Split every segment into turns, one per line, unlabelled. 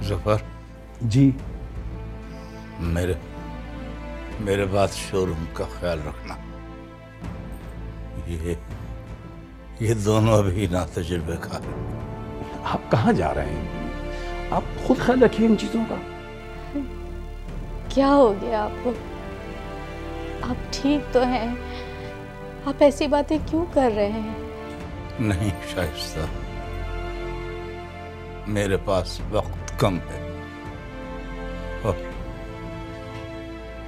जफर
जी।
मेरे बाद शोरूम का ख्याल रखना। ये दोनों अभी ना तजुर्बेकार हैं।
आप कहाँ जा रहे हैं? आप खुद ख्याल रखिए इन चीजों का।
क्या हो गया आपको? आप ठीक तो हैं? आप ऐसी बातें क्यों कर रहे हैं?
नहीं शाइस्ता, मेरे पास वक्त कम है और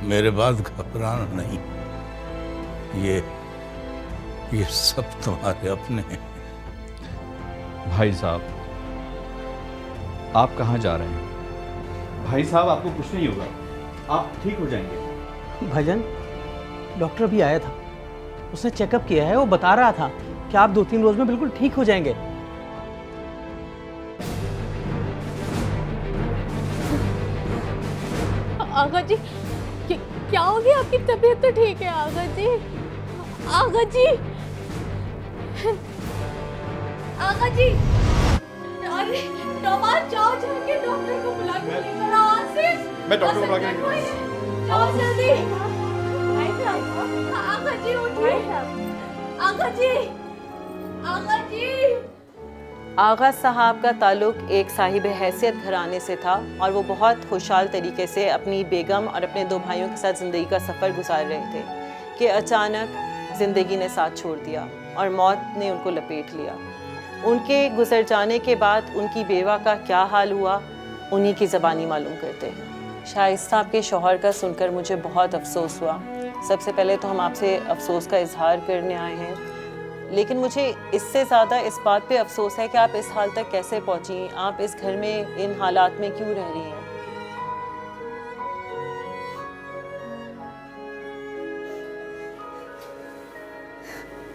मेरे बाद घबराना नहीं। ये सब तुम्हारे अपने हैं।
भाई साहब, आप कहाँ जा रहे हैं? भाई साहब, आपको कुछ नहीं होगा, आप ठीक हो जाएंगे।
भजन, डॉक्टर भी आया था, उसने चेकअप किया है। वो बता रहा था कि आप 2-3 रोज में बिल्कुल ठीक हो जाएंगे।
आगा जी, क्या हो गया? आपकी तबीयत तो ठीक है आगा जी? आगा जी, आगा जी, अरे नवाज, जाओ जाके डॉक्टर को बुला के लेकर आओ। आसिफ,
मैं डॉक्टर को बुला के लेकर आता हूं।
जाओ जल्दी। आगा जी उठिए। आगा जी, आगा जी।
आगा साहब का ताल्लुक एक साहिब हैसियत घराने से था और वो बहुत खुशहाल तरीके से अपनी बेगम और अपने 2 भाइयों के साथ ज़िंदगी का सफ़र गुजार रहे थे कि अचानक ज़िंदगी ने साथ छोड़ दिया और मौत ने उनको लपेट लिया। उनके गुजर जाने के बाद उनकी बेवा का क्या हाल हुआ, उन्हीं की ज़बानी मालूम करते हैं। शाइस्ता के शौहर का सुनकर मुझे बहुत अफसोस हुआ। सबसे पहले तो हम आपसे अफसोस का इजहार करने आए हैं, लेकिन मुझे इससे ज़्यादा इस बात पे अफसोस है कि आप इस हाल तक कैसे पहुंची। आप इस घर में इन हालात में क्यों रह रही हैं?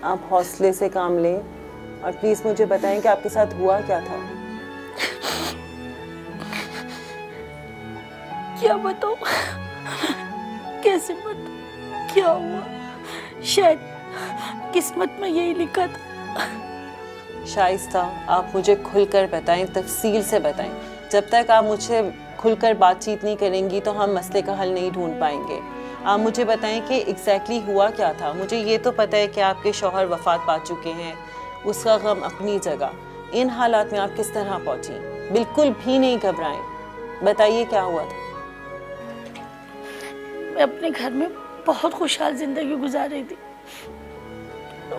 आप हौसले से काम लें और प्लीज़ मुझे बताएं कि आपके साथ हुआ क्या था।
क्या बताऊं? कैसे बताऊं क्या हुआ? शायद किस्मत में यही लिखा था।
शाइस्ता, आप मुझे खुलकर बताएं, तफसील से बताएं। जब तक आप मुझसे खुलकर बातचीत नहीं करेंगी तो हम मसले का हल नहीं ढूंढ पाएंगे। आप मुझे बताएं कि एग्जैक्टली हुआ क्या था। मुझे ये तो पता है कि आपके शौहर वफात पा चुके हैं, उसका गम अपनी जगह। इन हालात में आप किस तरह पहुंची? बिल्कुल भी नहीं घबराएं, बताइए क्या हुआ था।
मैं अपने घर में बहुत खुशहाल जिंदगी गुजार रही थी।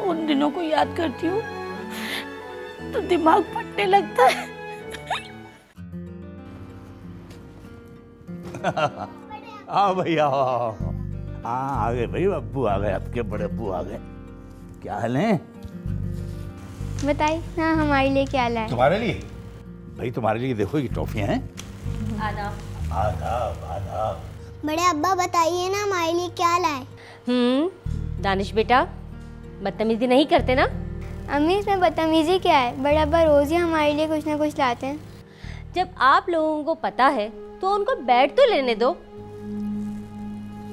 उन दिनों को याद करती हूँ तो दिमाग फटने लगता है।
आओ भैया, आओ। हाँ आ गए भाई, अब्बू आ गए, आपके बड़े अब्बू आ गए। क्या हाल है?
बताइए ना, हमारे लिए क्या लाए?
तुम्हारे लिए? भाई तुम्हारे लिए देखो ये टॉफियां हैं।
आदाब।
आदाब आदाब।
बड़े अब्बा बताइए ना, हमारे लिए क्या लाए?
दानिश बेटा, बदतमीजी नहीं करते ना?
अम्मी, इसमें बदतमीजी क्या है? बड़े अब्बा रोज ही हमारे लिए कुछ ना कुछ लाते हैं।
जब आप लोगों को पता है तो उनको बैठ तो लेने दो।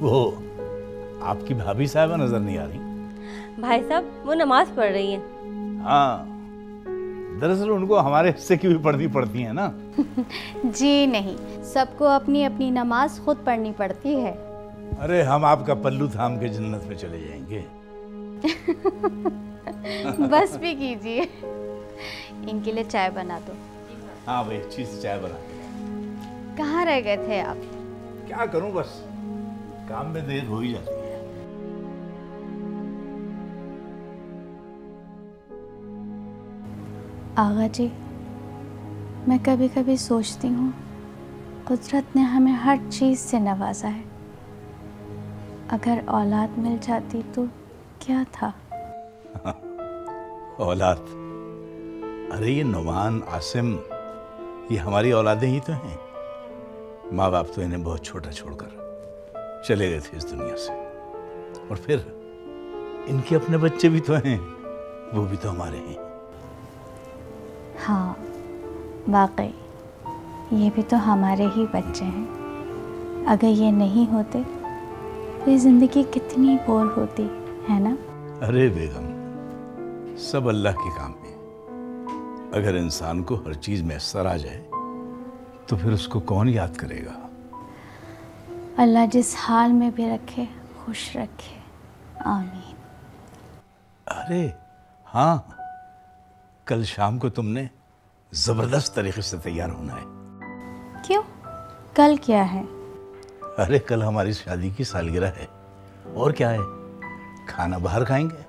वो आपकी भाभी साहबा नजर नहीं आ रही?
भाई साहब, वो नमाज पढ़ रही हैं।
हाँ, दरअसल उनको हमारे हिस्से की भी पढ़नी पड़ती है ना।
जी नहीं, सबको अपनी अपनी नमाज खुद पढ़नी पड़ती है।
अरे हम आपका पल्लू थाम के जन्नत में चले जाएंगे।
बस भी कीजिए। इनके लिए चाय बना दो।
हाँ भाई, अच्छी से चाय बना के।
कहाँ रह गए थे आप?
क्या करूं, बस काम में देर हो ही जाती है।
आगा जी, मैं कभी कभी सोचती हूँ कुदरत ने हमें हर चीज़ से नवाजा है। अगर औलाद मिल जाती तो क्या था?
औलाद? अरे ये नुमान, आसिम, ये हमारी औलादें ही तो हैं। माँ बाप तो इन्हें बहुत छोटा छोड़कर चले गए थे इस दुनिया से, और फिर इनके अपने बच्चे भी तो हैं, वो भी तो हमारे हैं।
हाँ, वाकई ये भी तो हमारे ही बच्चे हैं। अगर ये नहीं होते तो ये जिंदगी कितनी बोर होती, है ना?
अरे बेगम, सब अल्लाह के काम में। अगर इंसान को हर चीज मैसर आ जाए तो फिर उसको कौन याद करेगा?
अल्लाह जिस हाल में भी रखे खुश रखे, आमीन।
अरे हाँ, कल शाम को तुमने जबरदस्त तरीके से तैयार होना है।
क्यों, कल क्या है?
अरे कल हमारी शादी की सालगिरह है, और क्या है, खाना बाहर खाएंगे।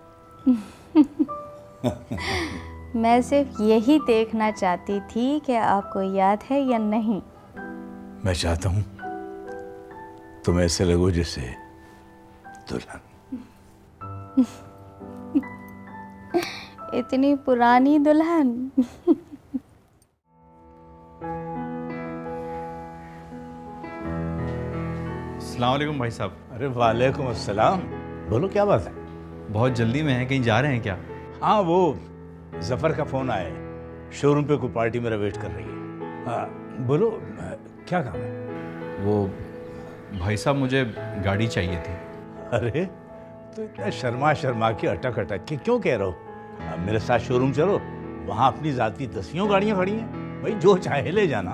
मैं सिर्फ यही देखना चाहती थी कि आपको याद है या नहीं।
मैं चाहता हूँ तुम ऐसे लगो जैसे दुल्हन।
इतनी पुरानी दुल्हन।
अस्सलाम वालेकुम भाई साहब।
अरे वालेकुम अस्सलाम। बोलो क्या बात है?
बहुत जल्दी में है, कहीं जा रहे हैं क्या?
हाँ, वो जफर का फोन आया है, शोरूम पे कोई पार्टी मेरा वेट कर रही है। हाँ बोलो, क्या काम है?
वो भाई साहब मुझे गाड़ी चाहिए थी।
अरे तो इतना शर्मा शर्मा के अटक अटक के क्यों कह रहे हो? मेरे साथ शोरूम चलो, वहाँ अपनी जाती दसियों गाड़ियाँ खड़ी हैं, भाई जो चाहे ले जाना।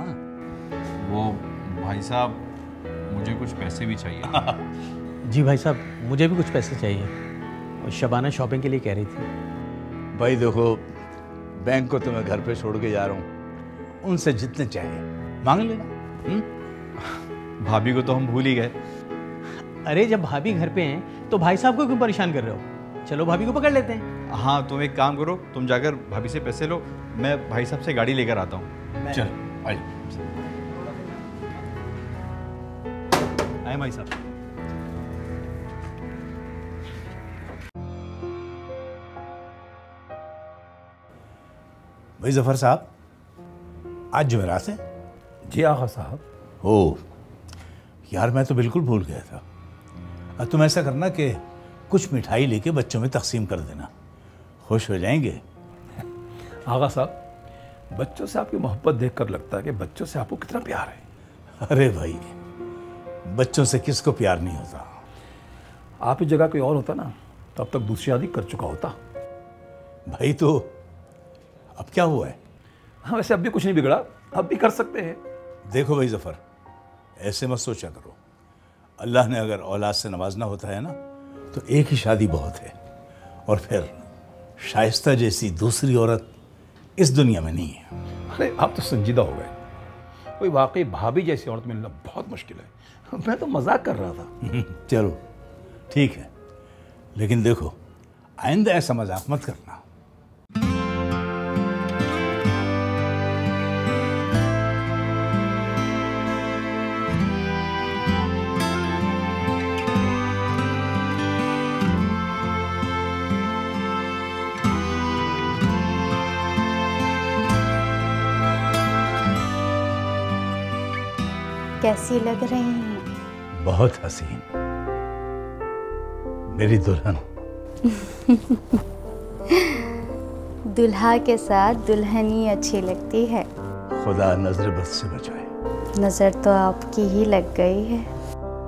वो भाई साहब मुझे कुछ पैसे भी चाहिए।
जी भाई साहब, मुझे भी कुछ पैसे चाहिए, और शबाना शॉपिंग के लिए कह रही थी।
भाई देखो, बैंक को तो मैं घर पे छोड़ के जा रहा हूँ, उनसे जितने चाहे मांग लेना।
भाभी को तो हम भूल ही गए।
अरे जब भाभी घर पे हैं तो भाई साहब को क्यों परेशान कर रहे हो? चलो भाभी को पकड़ लेते हैं।
हाँ, तुम एक काम करो, तुम जाकर भाभी से पैसे लो, मैं भाई साहब से गाड़ी लेकर आता हूँ।
चल आइए।
आए भाई साहब।
भाई जफर साहब, आज जुमेरात है?
जी आगा साहब।
ओ यार, मैं तो बिल्कुल भूल गया था। तुम ऐसा करना कि कुछ मिठाई लेके बच्चों में तकसीम कर देना, खुश हो जाएंगे।
आगा साहब, बच्चों से आपकी मोहब्बत देखकर लगता है कि बच्चों से आपको कितना प्यार है।
अरे भाई, बच्चों से किसको प्यार नहीं होता?
आप इस जगह कोई और होता ना, तब तक दूसरी शादी कर चुका होता।
भाई तो अब क्या हुआ है?
हाँ, वैसे अब भी कुछ नहीं बिगड़ा, अब भी कर सकते हैं।
देखो भाई जफर, ऐसे मत सोचा करो। अल्लाह ने अगर औलाद से नवाजना होता है ना, तो एक ही शादी बहुत है, और फिर शाइस्ता जैसी दूसरी औरत इस दुनिया में नहीं है।
अरे आप तो संजीदा हो गए, कोई वाकई भाभी जैसी औरत मिलना बहुत मुश्किल है। मैं तो मजाक कर रहा था।
चलो ठीक है, लेकिन देखो आइंदा ऐसा मजाक मत करना।
कैसी लग रही हैं?
बहुत हसीन, मेरी दुल्हन।
दुल्हा के साथ दुल्हनी अच्छी लगती है।
खुदा नजर बद से बचाए।
नजर तो आपकी ही लग गई है।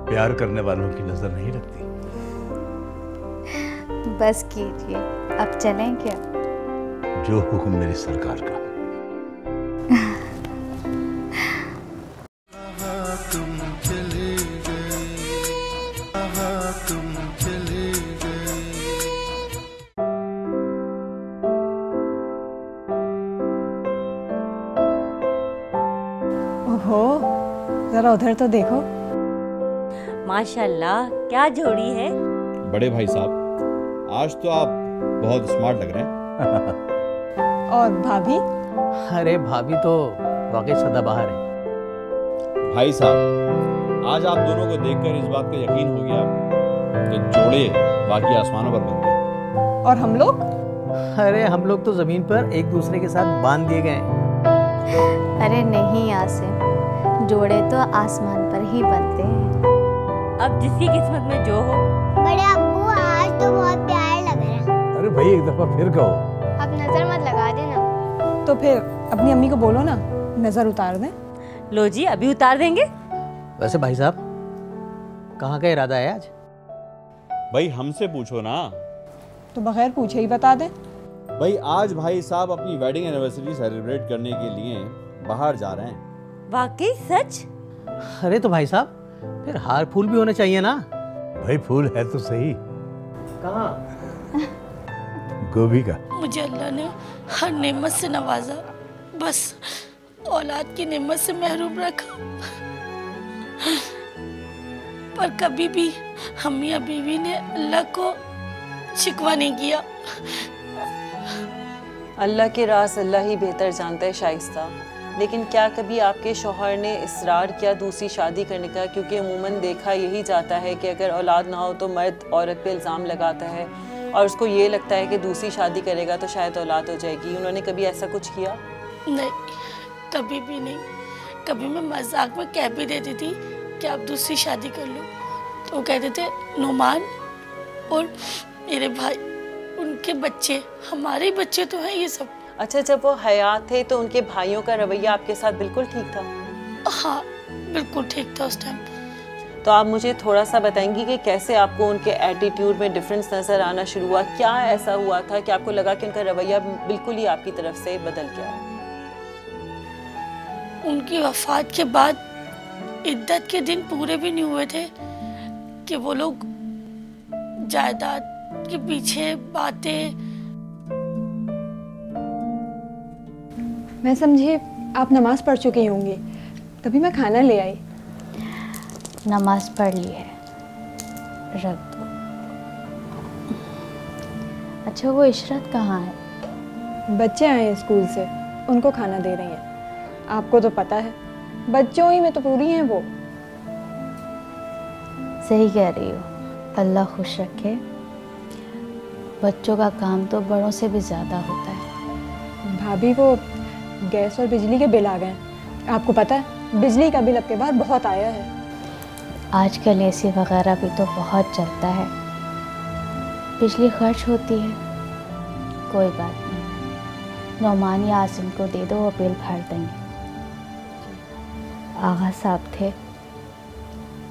प्यार करने वालों की नजर नहीं लगती।
बस कीजिए, अब चलें क्या?
जो हुक्म मेरी सरकार का।
ओहो, जरा उधर तो देखो।
माशाल्लाह, क्या जोड़ी है।
बड़े भाई साहब, आज तो आप बहुत स्मार्ट लग रहे हैं।
और भाभी?
अरे भाभी तो वाकई सदाबहार है।
भाई साहब, आज आप दोनों को देखकर इस बात का यकीन हो गया कि जोड़े बाकी आसमानों पर बनते हैं।
और हम लोग?
अरे हम लोग तो जमीन पर एक दूसरे के साथ बांध दिए गए।
अरे नहीं आसिम, जोड़े तो आसमान पर ही बनते हैं।
अब जिसकी किस्मत में जो हो।
बड़े अब्बू, आज तो बहुत प्यार लग रहा है।
अरे भाई एक दफा फिर कहो।
अब नजर मत लगा देना।
तो फिर अपनी अम्मी को बोलो ना, नजर उतार दें।
लो जी, अभी उतार देंगे।
वैसे भाई साहब, कहाँ का इरादा है आज?
भाई हमसे पूछो ना।
तो बगैर पूछे ही बता दें।
भाई आज भाई साहब अपनी वेडिंग एनिवर्सरी सेलिब्रेट करने के लिए बाहर जा रहे हैं।
वाकई सच?
अरे तो भाई साहब फिर हार फूल भी होने चाहिए ना।
भाई फूल है तो सही।
कहाँ?
गोभी का।
मुझे अल्लाह ने हर नेमत से नवाजा, बस औलाद की नेमत से महरूम रखा। पर कभी भी हम या बीवी ने अल्लाह को शिकवा नहीं किया।
अल्लाह के राज अल्लाह ही बेहतर जानता है शाइस्ता, लेकिन क्या कभी आपके शौहर ने इसरार किया दूसरी शादी करने का? क्योंकि अमूमन देखा यही जाता है कि अगर औलाद ना हो तो मर्द औरत पे इल्ज़ाम लगाता है और उसको ये लगता है कि दूसरी शादी करेगा तो शायद औलाद हो जाएगी। उन्होंने कभी ऐसा कुछ किया?
नहीं, कभी भी नहीं। कभी मैं मजाक में कह भी देती थी कि आप दूसरी शादी कर लो, तो वो कहते थे नुमान और मेरे भाई, उनके बच्चे, हमारे बच्चे तो हैं ये सब।
अच्छा, जब वो हयात थे तो उनके भाइयों का रवैया आपके साथ बिल्कुल ठीक था?
हाँ, बिल्कुल ठीक था उस टाइम।
तो आप मुझे थोड़ा सा बताएंगी कि कैसे आपको उनके एटीट्यूड में डिफरेंस नज़र आना शुरू हुआ? क्या ऐसा हुआ था कि आपको लगा कि उनका रवैया बिल्कुल ही आपकी तरफ से बदल गया है?
उनकी वफात के बाद इद्दत के दिन पूरे भी नहीं हुए थे कि वो लोग जायदाद के पीछे बातें।
मैं समझी आप नमाज पढ़ चुकी होंगी, तभी मैं खाना ले आई।
नमाज पढ़ ली है, रख दो। अच्छा, वो इशरत कहाँ है?
बच्चे आए हैं स्कूल से, उनको खाना दे रही हैं। आपको तो पता है, बच्चों ही में तो पूरी हैं वो।
सही कह रही हो, अल्लाह खुश रखे। बच्चों का काम तो बड़ों से भी ज़्यादा होता है।
भाभी, वो गैस और बिजली के बिल आ गए। आपको पता है, बिजली का बिल अब के बार बहुत आया है।
आजकल एसी वगैरह भी तो बहुत चलता है, बिजली खर्च होती है। कोई बात नहीं, नौमान या आसिम को दे दो, वो बिल भर देंगे। आगा साहब थे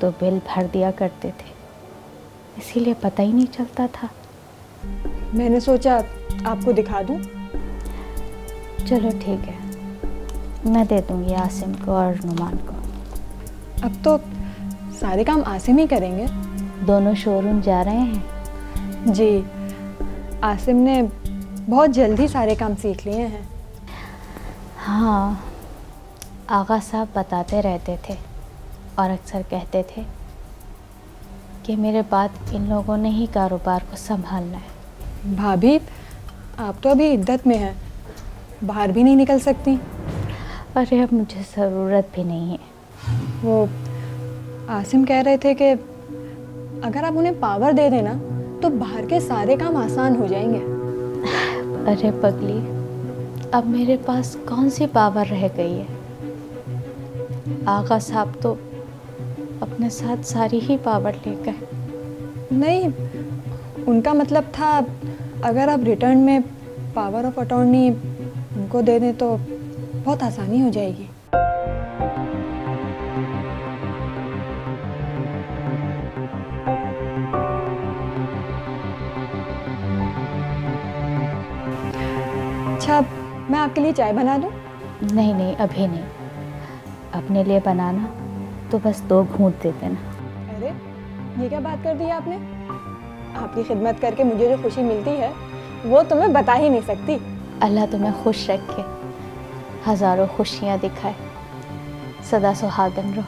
तो बिल भर दिया करते थे, इसीलिए पता ही नहीं चलता था।
मैंने सोचा आपको दिखा दूं।
चलो ठीक है, मैं दे दूंगी आसिम को और नुमान को।
अब तो सारे काम आसिम ही करेंगे।
दोनों शोरूम जा रहे हैं?
जी, आसिम ने बहुत जल्दी सारे काम सीख लिए हैं।
हाँ, आगा साहब बताते रहते थे और अक्सर कहते थे कि मेरे बाद इन लोगों ने ही कारोबार को संभालना है।
भाभी, आप तो अभी इद्दत में हैं, बाहर भी नहीं निकल सकती।
अरे अब मुझे ज़रूरत भी नहीं है।
वो आसिम कह रहे थे कि अगर आप उन्हें पावर दे देना तो बाहर के सारे काम आसान हो जाएंगे।
अरे पगली, अब मेरे पास कौन सी पावर रह गई है? आगा साहब तो अपने साथ सारी ही पावर ले गए।
नहीं, उनका मतलब था अगर आप रिटर्न में पावर ऑफ अटॉर्नी उनको दे दें तो बहुत आसानी हो जाएगी। अच्छा, मैं आपके लिए चाय बना दूं?
नहीं नहीं, अभी नहीं। अपने लिए बनाना तो बस 2 घूंट दे देना।
अरे, ये क्या बात कर दी है आपने? आपकी खिदमत करके मुझे जो खुशी मिलती है वो तो मैं बता ही नहीं सकती।
अल्लाह तुम्हें खुश रखे, हजारों खुशियाँ दिखाए, सदा सुहागन रहो।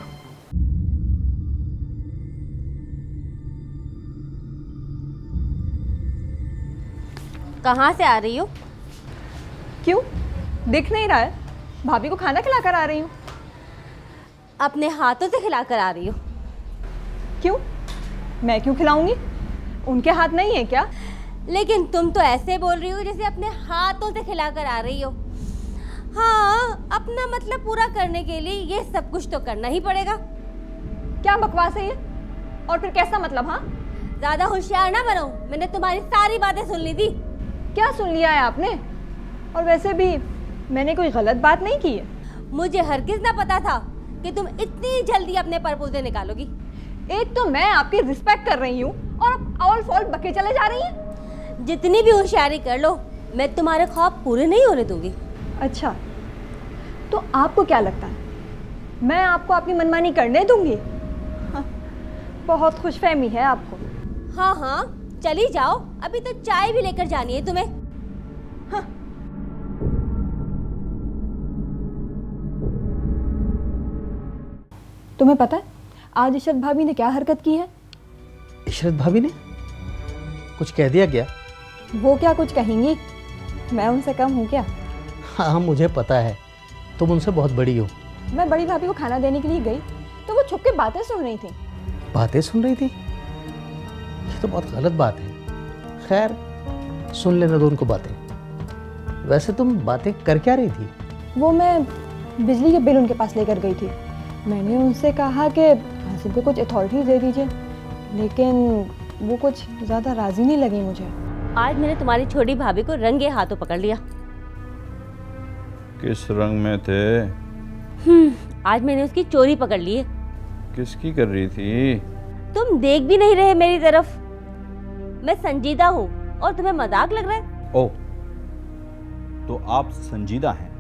कहाँ से आ रही हो?
क्यों, दिख नहीं रहा है? भाभी को खाना खिला कर आ रही हूँ।
अपने हाथों से खिला कर आ रही हो?
क्यों, मैं क्यों खिलाऊंगी? उनके हाथ नहीं है क्या?
लेकिन तुम तो ऐसे बोल रही हो जैसे अपने हाथों से खिला कर आ रही हो। हाँ, अपना मतलब पूरा करने के लिए ये सब कुछ तो करना ही पड़ेगा।
क्या बकवास है ये? और फिर कैसा मतलब? हाँ,
ज्यादा होशियार ना बनो, मैंने तुम्हारी सारी बातें सुन ली थी।
क्या सुन लिया है आपने? और वैसे भी मैंने कोई गलत बात नहीं की है।
मुझे हरगिज ना पता था कि तुम इतनी जल्दी अपने परपोज़े निकालोगी।
एक तो मैं आपकी रिस्पेक्ट कर रही हूँ और आप ऑल फॉल बके चले जा रही हैं।
जितनी भी होशियारी कर लो, मैं तुम्हारे ख्वाब पूरे नहीं होने दूंगी।
अच्छा, तो आपको क्या लगता है मैं आपको आपकी मनमानी करने दूंगी? हाँ, बहुत खुशफहमी है आपको।
हाँ हाँ चली जाओ, अभी तो चाय भी लेकर जानी है तुम्हें। हाँ।
तुम्हें पता है आज इशरत भाभी ने क्या हरकत की है?
इशरत भाभी ने कुछ कह दिया क्या?
वो क्या कुछ कहेंगी, मैं उनसे कम हूँ क्या?
हाँ मुझे पता है, तुम उनसे बहुत बड़ी हो।
मैं बड़ी भाभी को खाना देने के लिए गई तो वो छुप के बातें सुन रही थी।
बातें सुन रही थी? ये तो बहुत गलत बात है। खैर सुन लेने दो उनको बातें। वैसे तुम बातें कर क्या रही थी?
वो मैं बिजली के बिल उनके पास लेकर गई थी। मैंने उनसे कहा कि आसिम को कुछ अथॉरिटीज दे दीजिए, लेकिन वो कुछ ज़्यादा राज़ी नहीं लगी मुझे।
आज मैंने तुम्हारी छोटी भाभी को रंगे हाथों पकड़ लिया।
किस रंग में थे?
आज मैंने उसकी चोरी पकड़ ली है।
किसकी कर रही थी?
तुम देख भी नहीं रहे मेरी तरफ। मैं संजीदा हूँ और तुम्हें मजाक लग रहा है?
ओह, तो आप संजीदा हैं?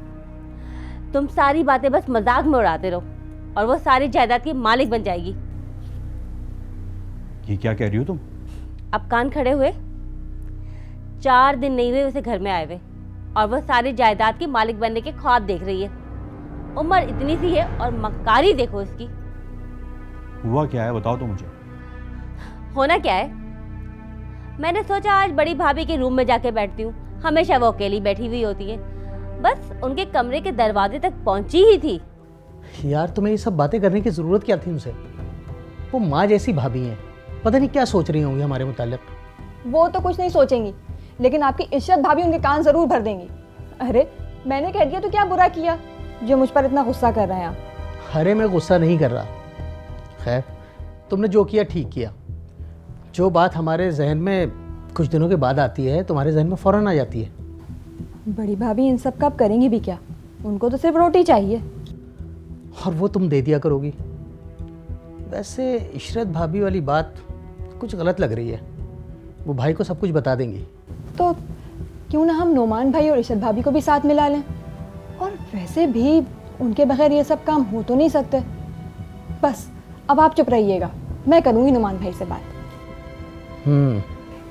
तुम सारी बातें बस मजाक में उड़ाते रहो और वो सारी जायदाद की मालिक बन जाएगी।
ये क्या कह रही हो तुम?
अब कान खड़े हुए। 4 दिन नहीं हुए उसे घर में आए हुए और वो सारी जायदाद की मालिक बनने के ख्वाब देख रही है। उम्र इतनी सी है और मक्कारी देखो इसकी।
हुआ क्या है बताओ तो मुझे।
होना क्या है, मैंने सोचा आज बड़ी भाभी के रूम में जाके बैठती हूँ। हमेशा वो अकेली बैठी हुई होती है, बस उनके कमरे के दरवाजे तक पहुंची ही थी।
यार तुम्हें ये सब बातें करने की जरूरत क्या थी उनसे? वो माँ जैसी भाभी हैं, पता नहीं क्या सोच रही होंगी हमारे मुताल्लिक।
वो तो कुछ नहीं सोचेंगी, लेकिन आपकी इशरत भाभी उनके कान जरूर भर देंगी। अरे मैंने कह दिया तो क्या बुरा किया जो मुझ पर इतना गुस्सा कर रहे हैं आप?
अरे मैं गुस्सा नहीं कर रहा। खैर तुमने जो किया ठीक किया। जो बात हमारे जहन में कुछ दिनों के बाद आती है तुम्हारे जहन में फौरन आ जाती है।
बड़ी भाभी इन सब का आप करेंगी भी क्या? उनको तो सिर्फ रोटी चाहिए
और वो तुम दे दिया करोगी। वैसे इशरत भाभी वाली बात कुछ गलत लग रही है। वो भाई को सब कुछ बता देंगी।
तो क्यों ना हम नोमान भाई और इशरत भाभी को भी साथ मिला लें? और वैसे भी उनके बगैर ये सब काम हो तो नहीं सकते। बस अब आप चुप रहिएगा, मैं करूँगी नोमान भाई से बात।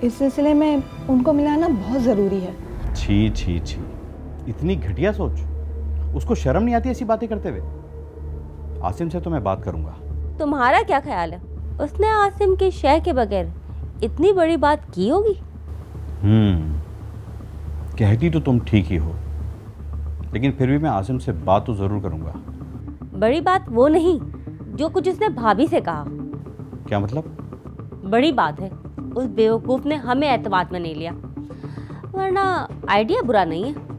इस सिलसिले में उनको मिलाना बहुत ज़रूरी है।
छी छी छी, इतनी घटिया सोच। उसको शर्म नहीं आती ऐसी बातें करते हुए? आसिम से तो मैं बात करूंगा।
तुम्हारा क्या ख्याल है, उसने आसिम की शय के बगैर इतनी बड़ी बात की होगी?
कहती तो तुम ठीक ही हो, लेकिन फिर भी मैं आसिम से बात तो जरूर करूंगा।
बड़ी बात वो नहीं जो कुछ उसने भाभी से कहा।
क्या मतलब?
बड़ी बात है उस बेवकूफ ने हमें एतमाद में नहीं लिया, वरना आइडिया बुरा नहीं है।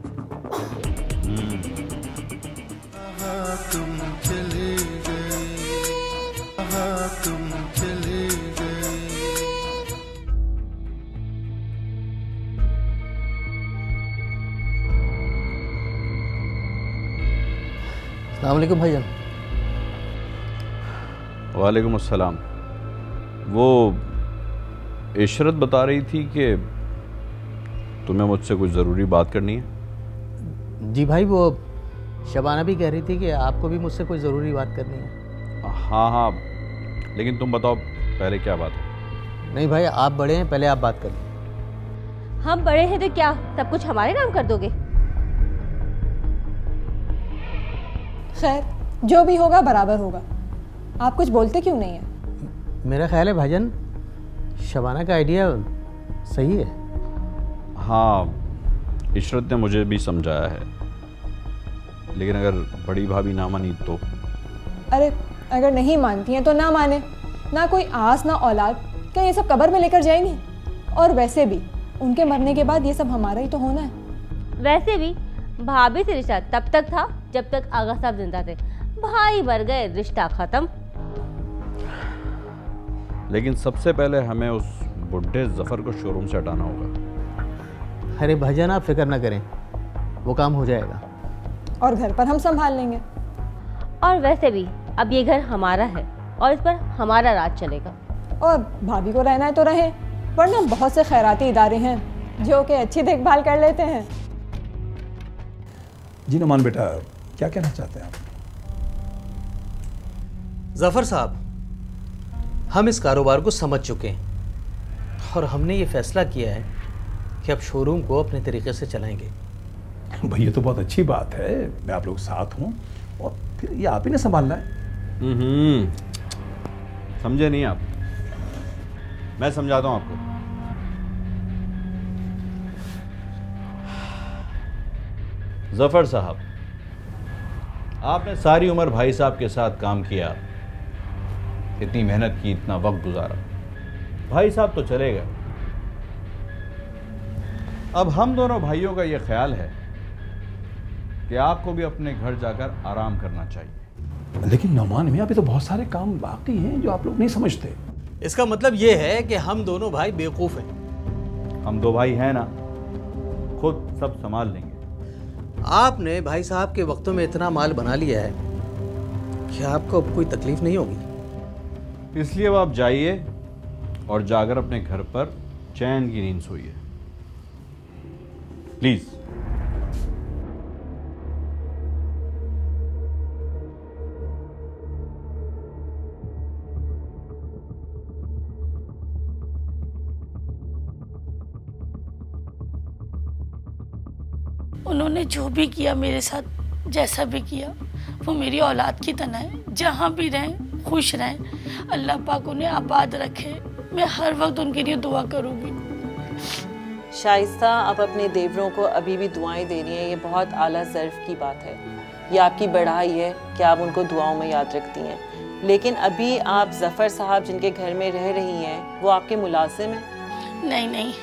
अस्सलाम वालेकुम भाईजान।
वालेकुम अस्सलाम। वो इशरत बता रही थी कि तुम्हें मुझसे कुछ ज़रूरी बात करनी है।
जी भाई, वो शबाना भी कह रही थी कि आपको भी मुझसे कोई ज़रूरी बात करनी है।
हाँ हाँ, लेकिन तुम बताओ पहले क्या बात है?
नहीं भाई, आप बड़े हैं, पहले आप बात कर लो।
हम बड़े हैं तो क्या सब कुछ हमारे नाम कर दोगे?
खैर जो भी होगा बराबर होगा। आप कुछ बोलते क्यों नहीं है?
मेरा ख्याल है भाईजान शबाना का आइडिया सही है।
हाँ, इशरत ने मुझे भी समझाया है, लेकिन अगर बड़ी भाभी ना मानी तो?
अरे अगर नहीं मानती हैं तो ना माने, ना कोई आस ना औलाद, क्या ये सब कब्र में लेकर जाएंगे? और वैसे भी उनके मरने के बाद ये सब हमारा ही तो होना है।
वैसे भी भाभी से रिश्ता तब तक था जब तक आगा साहब जिंदा थे। भाई मर गए, रिश्ता खत्म।
लेकिन सबसे पहले हमें उस बुढ़े जफर को शोरूम से हटाना होगा।
अरे भाईजान आप फिक्र ना करें, वो काम हो जाएगा।
और घर पर हम संभाल लेंगे।
और वैसे भी अब ये घर हमारा है और इस पर हमारा राज चलेगा।
और भाभी को रहना है तो रहे, वरना बहुत से खैराती इदारे हैं जो कि अच्छी देखभाल कर लेते हैं।
जी नोमान बेटा, क्या कहना चाहते हैं आप?
ज़फ़र साहब, हम इस कारोबार को समझ चुके हैं और हमने ये फैसला किया है कि अब शोरूम को अपने तरीके से चलाएंगे।
भाई ये तो बहुत अच्छी बात है, मैं आप लोग साथ हूँ और फिर ये आप ही ने संभालना है।
समझे नहीं आप? मैं समझाता हूँ आपको। ज़फ़र साहब, आपने सारी उम्र भाई साहब के साथ काम किया, इतनी मेहनत की, इतना वक्त गुजारा। भाई साहब तो चले गए, अब हम दोनों भाइयों का यह ख्याल है कि आपको भी अपने घर जाकर आराम करना चाहिए।
लेकिन नौमान में अभी तो बहुत सारे काम बाकी हैं जो आप लोग नहीं समझते।
इसका मतलब ये है कि हम दोनों भाई बेवकूफ़ हैं।
हम दो भाई हैं ना, खुद सब संभाल लेंगे।
आपने भाई साहब के वक्तों में इतना माल बना लिया है कि आपको अब कोई तकलीफ नहीं होगी।
इसलिए अब आप जाइए और जाकर अपने घर पर चैन की नींद सोइए, प्लीज।
उन्होंने जो भी किया मेरे साथ, जैसा भी किया, वो मेरी औलाद की तरह है। जहाँ भी रहें खुश रहें, अल्लाह पाक उन्हें आबाद रखे। मैं हर वक्त उनके लिए दुआ करूँगी।
शाइस्ता आप अपने देवरों को अभी भी दुआएं दे रही हैं, ये बहुत आला ज़र्फ़ की बात है। ये आपकी बढ़ाई है कि आप उनको दुआओं में याद रखती हैं। लेकिन अभी आप ज़फ़र साहब जिनके घर में रह रही हैं, वो आपके मुलाजिम हैं?
नहीं नहीं,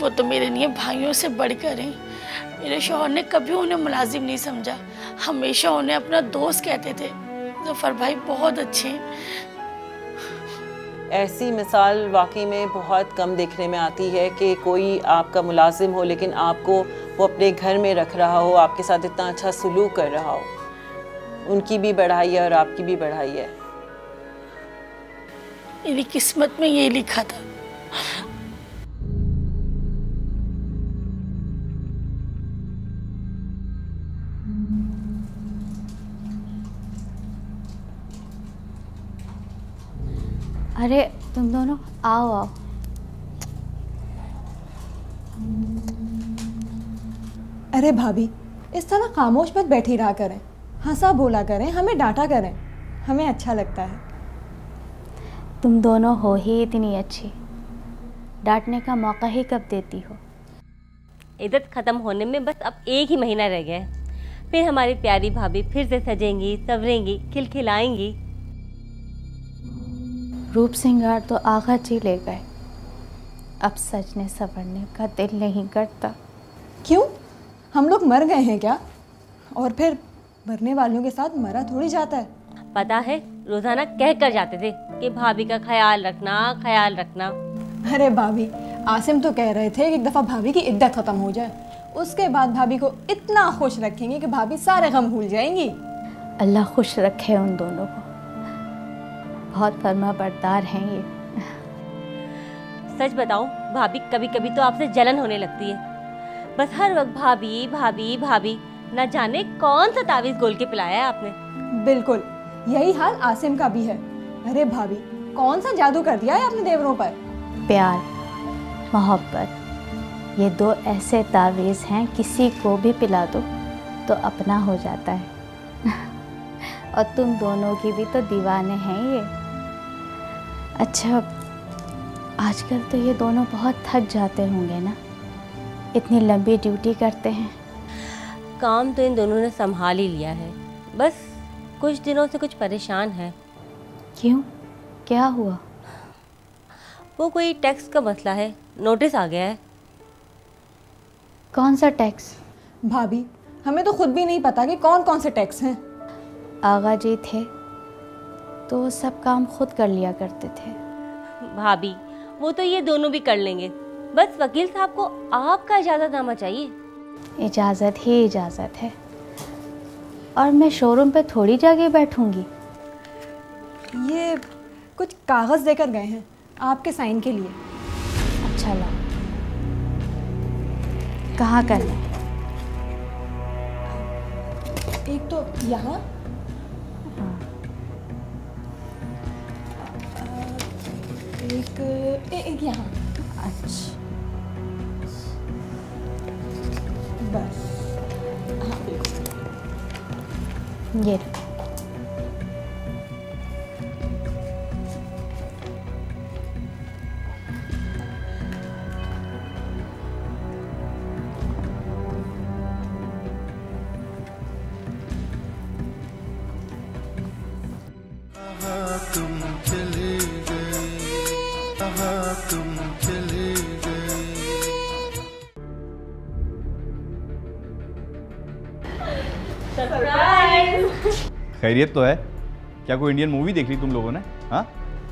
वो तो मेरे लिए भाइयों से बढ़कर हैं। मेरे शौहर ने कभी उन्हें मुलाजिम नहीं समझा, हमेशा उन्हें अपना दोस्त कहते थे। ज़फ़र भाई बहुत अच्छे हैं।
ऐसी मिसाल वाकई में बहुत कम देखने में आती है कि कोई आपका मुलाजिम हो लेकिन आपको वो अपने घर में रख रहा हो, आपके साथ इतना अच्छा सलूक कर रहा हो। उनकी भी बढ़ाई है और आपकी भी बढ़ाई है।
मेरी किस्मत में ये लिखा था।
अरे तुम दोनों आओ आओ।
अरे भाभी, इस तरह खामोश मत बैठी रहा करें, हंसा बोला करें, हमें डांटा करें, हमें अच्छा लगता है।
तुम दोनों हो ही इतनी अच्छी, डांटने का मौका ही कब देती हो।
इद्दत ख़त्म होने में बस अब 1 ही महीना रह गया है, फिर हमारी प्यारी भाभी फिर से सजेंगी, संवरेंगी, खिलखिलाएंगी।
रूप सिंगार तो आगा जी ले गए, अब सजने संवरने का दिल नहीं करता।
क्यों, हम लोग मर गए हैं क्या? और फिर मरने वालों के साथ मरा थोड़ी जाता है।
पता है, रोजाना कह कर जाते थे कि भाभी का ख्याल रखना, ख्याल रखना।
अरे भाभी, आसिम तो कह रहे थे कि एक दफ़ा भाभी की इद्दत ख़त्म हो जाए, उसके बाद भाभी को इतना खुश रखेंगे कि भाभी सारे गम भूल जाएंगी।
अल्लाह खुश रखे उन दोनों को, बहुत फर्मा बरदार हैं ये।
सच बताऊं, भाभी कभी कभी तो आपसे जलन होने लगती है। बस हर वक्त भाभी भाभी भाभी, न जाने कौन सा तावीज़ गोल के पिलाया है आपने।
बिल्कुल यही हाल आसिम का भी है। अरे भाभी, कौन सा जादू कर दिया है आपने देवरों पर?
प्यार, मोहब्बत, ये 2 ऐसे तावीज़ हैं, किसी को भी पिला दो तो अपना हो जाता है। और तुम दोनों की भी तो दीवाने हैं ये। अच्छा, आजकल तो ये दोनों बहुत थक जाते होंगे ना, इतनी लंबी ड्यूटी करते हैं।
काम तो इन दोनों ने संभाल ही लिया है, बस कुछ दिनों से कुछ परेशान है।
क्यों, क्या हुआ?
वो कोई टैक्स का मसला है, नोटिस आ गया है।
कौन सा टैक्स?
भाभी, हमें तो खुद भी नहीं पता कि कौन कौन से टैक्स हैं।
आगा जी थे तो वो सब काम खुद कर लिया करते थे।
भाभी, वो तो ये दोनों भी कर लेंगे, बस वकील साहब को आपका इजाज़तनामा चाहिए।
इजाज़त ही इजाज़त है, और मैं शोरूम पे थोड़ी जगह बैठूंगी।
ये कुछ कागज़ देकर गए हैं आपके साइन के लिए।
अच्छा ला, कहाँ करना है?
एक तो यहाँ, एक यहाँ। अच्छा बस। हाँ
ये
तुम चले गए, तुम चले गए।
खैरियत तो है? क्या कोई इंडियन मूवी देख ली तुम लोगों ने? हाँ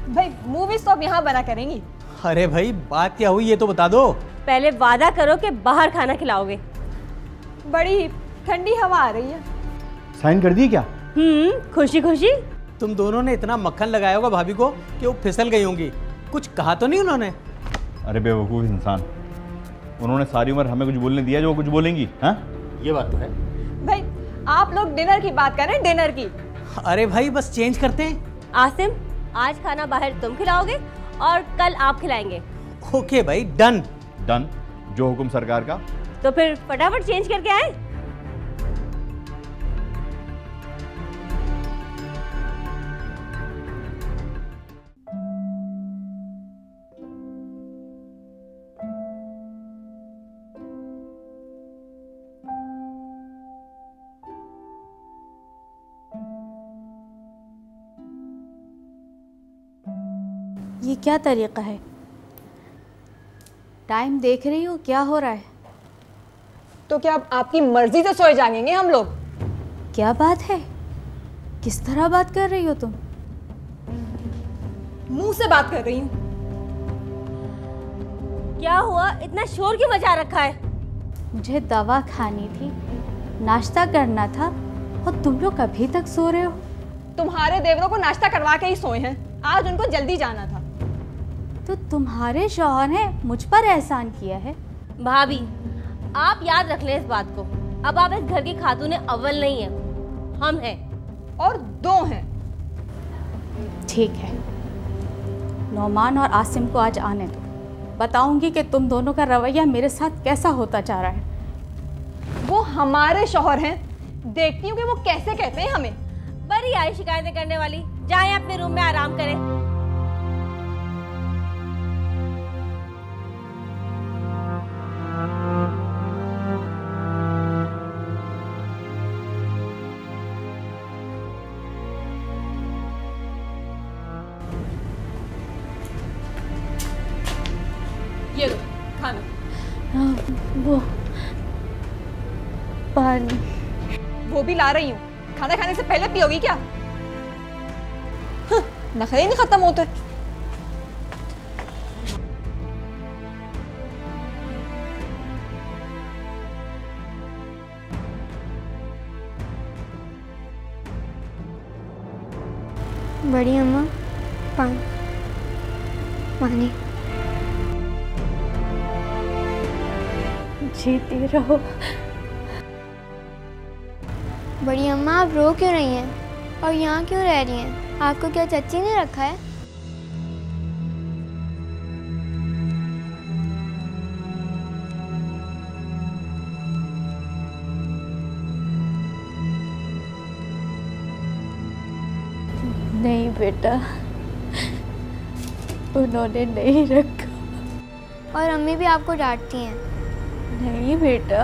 भाई मूवीज तो अब यहाँ बना करेंगी।
अरे भाई बात क्या हुई ये तो बता दो।
पहले वादा करो कि बाहर खाना खिलाओगे।
बड़ी ठंडी हवा आ रही है।
साइन कर दी क्या?
खुशी खुशी।
तुम दोनों ने इतना मक्खन लगाया होगा भाभी को कि वो फिसल गई होंगी। कुछ कहा तो नहीं उन्होंने?
अरे बेवकूफ़ इंसान, उन्होंने सारी उम्र हमें कुछ बोलने दिया जो वो कुछ बोलेंगी? हाँ
ये बात तो है।
भाई आप लोग डिनर की बात करें, डिनर की।
अरे भाई बस चेंज करते हैं।
आसिम, आज खाना बाहर तुम खिलाओगे और कल आप खिलाएंगे।
ओके भाई डन।
डन, जो हुक्म सरकार का।
तो फिर फटाफट चेंज करके आए।
ये क्या तरीका है? टाइम देख रही हो क्या हो रहा है?
तो क्या अब आपकी मर्जी से सोए जाएंगे हम लोग?
क्या बात है? किस तरह बात कर रही हो तुम?
मुंह से बात कर रही हूँ।
क्या हुआ, इतना शोर क्यों मचा रखा है?
मुझे दवा खानी थी, नाश्ता करना था और तुम लोग अभी तक सो रहे हो।
तुम्हारे देवरों को नाश्ता करवा के ही सोए हैं, आज उनको जल्दी जाना था।
तो तुम्हारे शौहर ने मुझ पर एहसान किया है।
भाभी आप याद रख लें इस बात को, अब आप इस घर की खातून अव्वल नहीं है, हम हैं
और दो हैं।
ठीक है, नौमान और आसिम को आज आने दो, बताऊंगी कि तुम दोनों का रवैया मेरे साथ कैसा होता जा रहा है।
वो हमारे शौहर हैं, देखती हूँ कि वो कैसे कहते हैं हमें।
बड़ी आई शिकायतें करने वाली, जाएं अपने रूम में आराम करें।
ये लो खाना।
वो पानी।
वो भी ला रही हूँ, खाना खाने से पहले पियोगी क्या? नखरे नहीं खत्म होते।
बड़ी अम्मा पानी।
जीती रहो।
बड़ी अम्मा आप रो क्यों रही हैं और यहाँ क्यों रह रही हैं? आपको क्या चच्ची ने रखा है?
नहीं बेटा, उन्होंने नहीं रखा।
और अम्मी भी आपको डांटती हैं।
नहीं बेटा,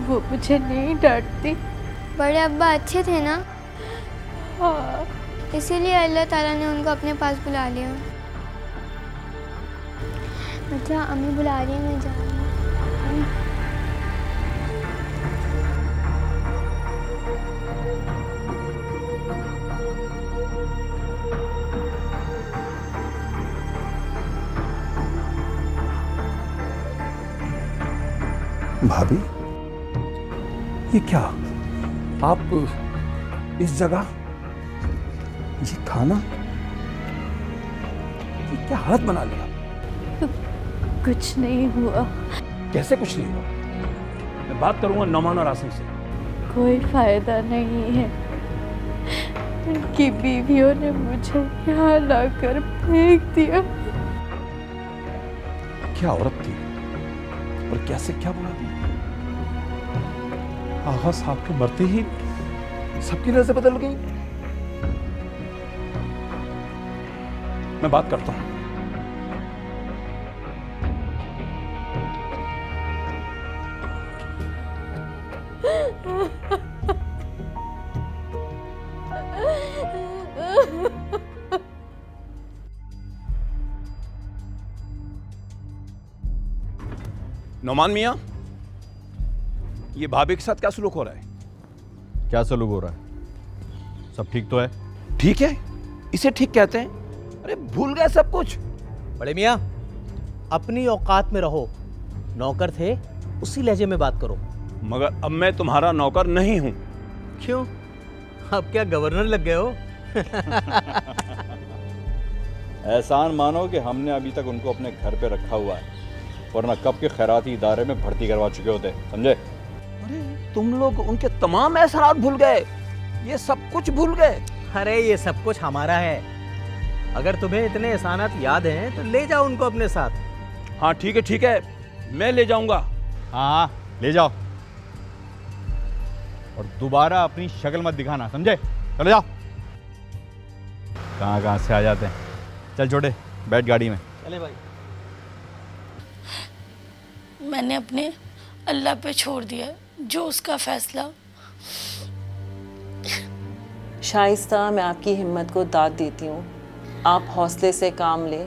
वो मुझे नहीं डांटती।
बड़े अब्बा अच्छे थे ना?
हाँ।
इसीलिए अल्लाह ताला ने उनको अपने पास बुला लिया। अच्छा अम्मी बुला रही है, मैं जा रही हूँ।
भाभी ये क्या, आप इस जगह, ये खाना, ये क्या हालत बना लिया?
कुछ नहीं हुआ।
कैसे कुछ नहीं हुआ? मैं बात करूंगा नौमान और आसिम से।
कोई फायदा नहीं है, उनकी बीवियों ने मुझे यहाँ लाकर फेंक दिया।
क्या औरत थी और कैसे क्या बुला दी। आगा साहब के मरते ही सबकी नजर बदल गई। मैं बात करता हूं। नौमान मियां, ये भाभी के साथ क्या सलूक हो रहा है?
क्या सलूक हो रहा है? सब ठीक तो है?
ठीक है, इसे ठीक कहते हैं। अरे भूल गए सब कुछ।
बड़े मियाँ, अपनी औकात में रहो। नौकर थे, उसी लहजे में बात करो।
मगर अब मैं तुम्हारा नौकर नहीं हूं।
क्यों? अब क्या गवर्नर लग गए हो?
एहसान मानो कि हमने अभी तक उनको अपने घर पे रखा हुआ है, वरना कब के खैराती इदारे में भर्ती करवा चुके होते, समझे?
अरे तुम लोग उनके तमाम एहसानात भूल गए, ये सब कुछ भूल गए।
अरे ये सब कुछ हमारा है। अगर तुम्हें इतने एहसानात याद हैं तो ले जाओ उनको अपने साथ।
हाँ ठीक है, मैं ले जाऊंगा।
हाँ ले जाओ, और दोबारा अपनी शक्ल मत दिखाना, समझे? चलो जाओ। कहाँ से आ जाते हैं। चल छोटे, बैठ गाड़ी में।
चले भाई।
मैंने अपने अल्लाह पे छोड़ दिया, जो उसका फैसला।
शाइस्ता, मैं आपकी हिम्मत को दाद देती हूँ। आप हौसले से काम लें,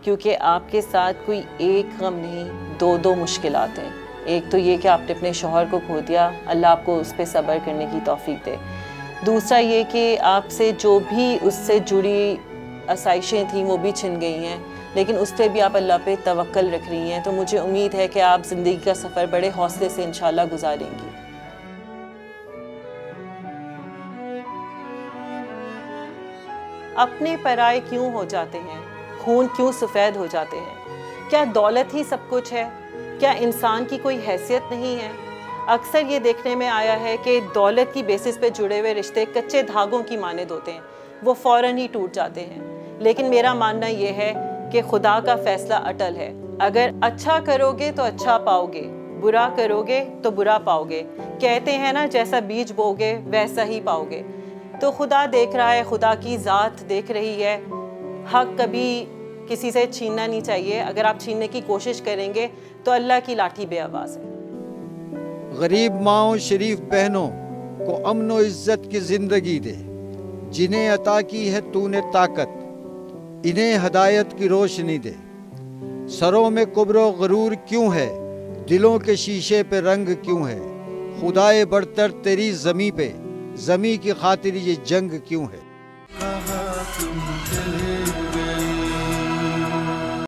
क्योंकि आपके साथ कोई एक गम नहीं, दो मुश्किलात हैं। एक तो ये कि आपने अपने शौहर को खो दिया, अल्लाह आपको उस पर सब्र करने की तौफीक दे। दूसरा ये कि आपसे जो भी उससे जुड़ी आसाइशें थीं वो भी छिन गई हैं, लेकिन उस पर भी आप अल्लाह पे तवक्कल रख रही हैं। तो मुझे उम्मीद है कि आप ज़िंदगी का सफ़र बड़े हौसले से इंशाल्लाह गुजारेंगी। अपने पराए क्यों हो जाते हैं? खून क्यों सफ़ेद हो जाते हैं? क्या दौलत ही सब कुछ है? क्या इंसान की कोई हैसियत नहीं है? अक्सर ये देखने में आया है कि दौलत की बेसिस पे जुड़े हुए रिश्ते कच्चे धागों की मानद होते हैं, वो फ़ौरन ही टूट जाते हैं। लेकिन मेरा मानना ये है कि खुदा का फैसला अटल है। अगर अच्छा करोगे तो अच्छा पाओगे, बुरा करोगे तो बुरा पाओगे। कहते हैं ना, जैसा बीज बोगे वैसा ही पाओगे। तो खुदा देख रहा है, खुदा की ज़ात देख रही है। हक कभी किसी से छीनना नहीं चाहिए। अगर आप छीनने की कोशिश करेंगे तो अल्लाह की लाठी बेआवाज़ है।
गरीब माओ शरीफ बहनों को अमन व इज़्ज़त की ज़िंदगी दे, जिन्हें अता की है तूने ताकत, इन्हें हदायत की रोशनी दे। सरों में कुब्रो गरूर क्यों है, दिलों के शीशे पे रंग क्यों है? खुदाए बढ़तर तेरी ज़मी पे, ज़मी की खातिर ये जंग क्यों है?